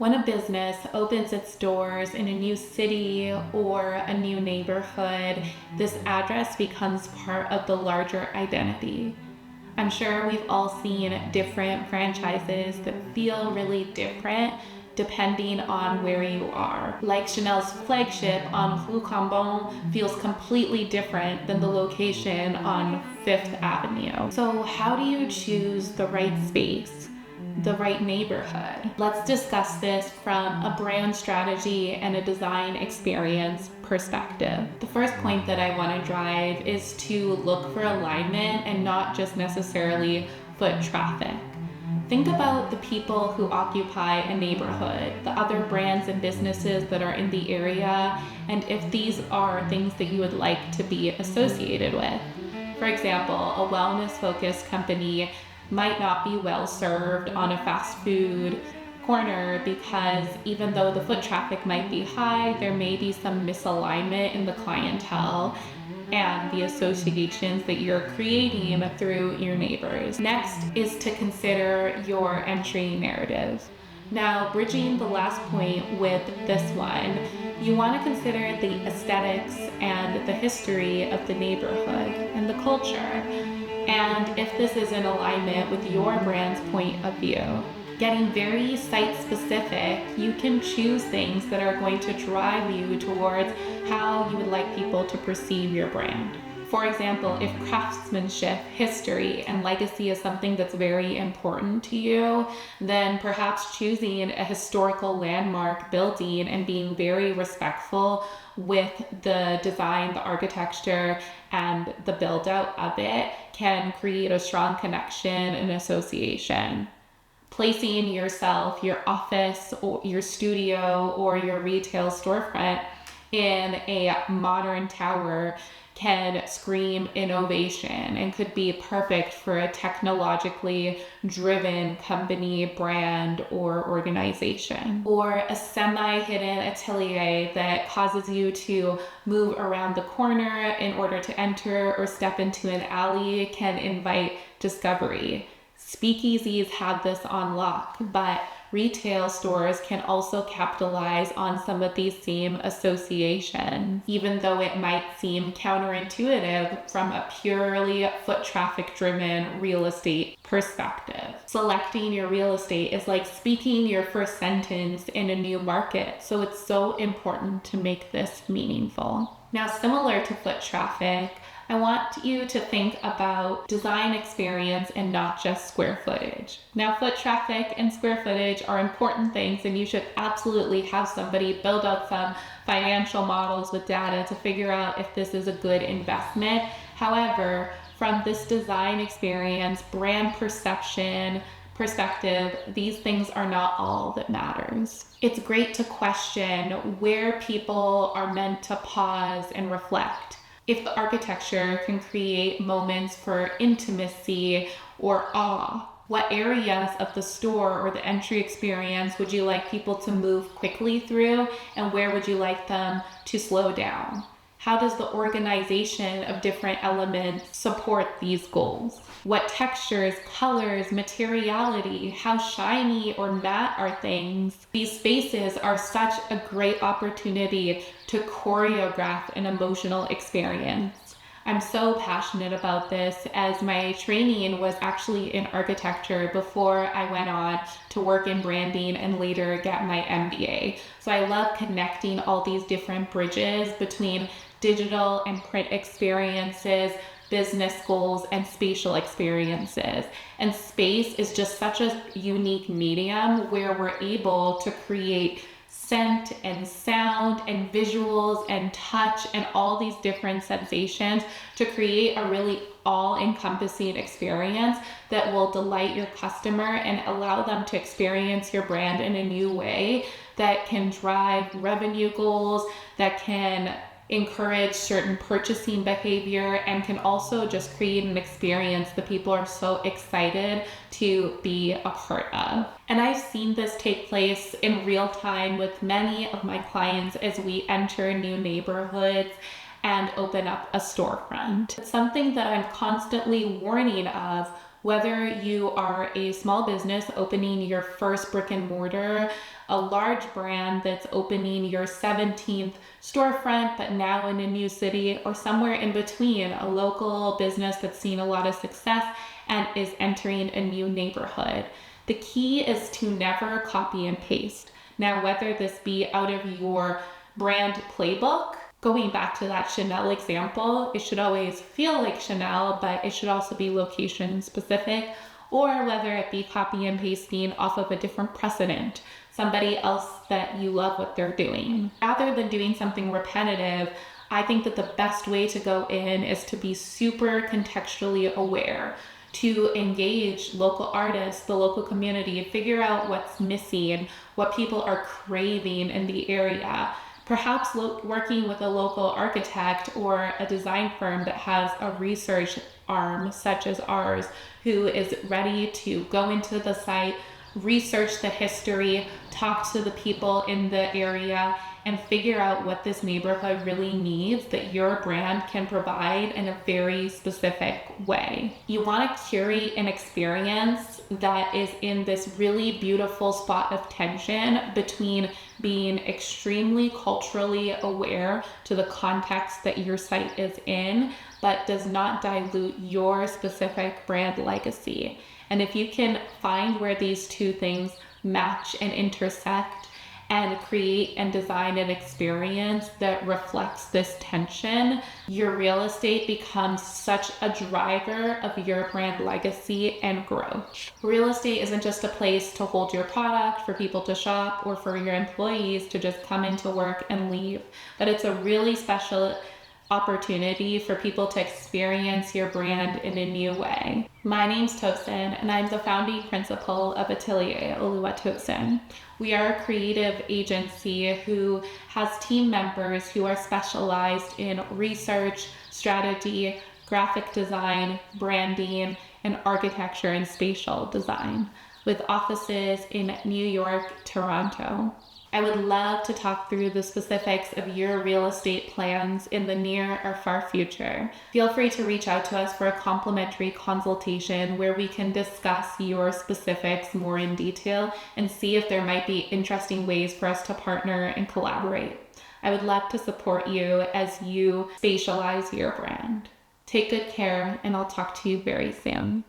When a business opens its doors in a new city or a new neighborhood, this address becomes part of the larger identity. I'm sure we've all seen different franchises that feel really different depending on where you are. Like Chanel's flagship on Rue Cambon feels completely different than the location on Fifth Avenue. So how do you choose the right space, the right neighborhood? Let's discuss this from a brand strategy and a design experience perspective. The first point that I want to drive is to look for alignment and not just necessarily foot traffic. Think about the people who occupy a neighborhood, the other brands and businesses that are in the area, and if these are things that you would like to be associated with. For example, a wellness-focused company might not be well served on a fast food corner because even though the foot traffic might be high, there may be some misalignment in the clientele and the associations that you're creating through your neighbors. Next is to consider your entry narrative. Now, bridging the last point with this one, you want to consider the aesthetics and the history of the neighborhood and the culture, and if this is in alignment with your brand's point of view. Getting very site-specific, you can choose things that are going to drive you towards how you would like people to perceive your brand. For example, if craftsmanship, history, and legacy is something that's very important to you, then perhaps choosing a historical landmark building and being very respectful with the design, the architecture, and the build out of it can create a strong connection and association. Placing yourself, your office, or your studio, or your retail storefront in a modern tower can scream innovation and could be perfect for a technologically driven company, brand, or organization. Or a semi-hidden atelier that causes you to move around the corner in order to enter or step into an alley can invite discovery. Speakeasies have this on lock, but retail stores can also capitalize on some of these same associations, even though it might seem counterintuitive from a purely foot traffic driven real estate perspective. Selecting your real estate is like speaking your first sentence in a new market, so it's so important to make this meaningful. Now, similar to foot traffic, I want you to think about design experience and not just square footage. Now, foot traffic and square footage are important things, and you should absolutely have somebody build out some financial models with data to figure out if this is a good investment. However, from this design experience, brand perception perspective, these things are not all that matters. It's great to question where people are meant to pause and reflect. If the architecture can create moments for intimacy or awe, what areas of the store or the entry experience would you like people to move quickly through, and where would you like them to slow down? How does the organization of different elements support these goals? What textures, colors, materiality, how shiny or matte are things? These spaces are such a great opportunity to choreograph an emotional experience. I'm so passionate about this, as my training was actually in architecture before I went on to work in branding and later get my MBA. So I love connecting all these different bridges between digital and print experiences, business goals, and spatial experiences. And space is just such a unique medium where we're able to create scent and sound and visuals and touch and all these different sensations to create a really all-encompassing experience that will delight your customer and allow them to experience your brand in a new way that can drive revenue goals, that can encourage certain purchasing behavior, and can also just create an experience that people are so excited to be a part of. And I've seen this take place in real time with many of my clients as we enter new neighborhoods and open up a storefront. It's something that I'm constantly warning of Whether you are a small business opening your first brick and mortar, a large brand that's opening your 17th storefront but now in a new city, or somewhere in between, a local business that's seen a lot of success and is entering a new neighborhood. The key is to never copy and paste. Now, whether this be out of your brand playbook, going back to that Chanel example, it should always feel like Chanel, but it should also be location specific, or whether it be copy and pasting off of a different precedent, somebody else that you love what they're doing. Rather than doing something repetitive, I think that the best way to go in is to be super contextually aware, to engage local artists, the local community, figure out what's missing, what people are craving in the area. Perhaps working with a local architect or a design firm that has a research arm such as ours, who is ready to go into the site, research the history, talk to the people in the area, and figure out what this neighborhood really needs that your brand can provide in a very specific way. You want to curate an experience that is in this really beautiful spot of tension between being extremely culturally aware to the context that your site is in, but does not dilute your specific brand legacy. And if you can find where these two things match and intersect and create and design an experience that reflects this tension, your real estate becomes such a driver of your brand legacy and growth. Real estate isn't just a place to hold your product for people to shop or for your employees to just come into work and leave, but it's a really special opportunity for people to experience your brand in a new way. My name's Tosin, and I'm the founding principal of Atelier Oluwatosin. We are a creative agency who has team members who are specialized in research, strategy, graphic design, branding, and architecture and spatial design, with offices in New York, Toronto. I would love to talk through the specifics of your real estate plans in the near or far future. Feel free to reach out to us for a complimentary consultation where we can discuss your specifics more in detail and see if there might be interesting ways for us to partner and collaborate. I would love to support you as you spatialize your brand. Take good care, and I'll talk to you very soon.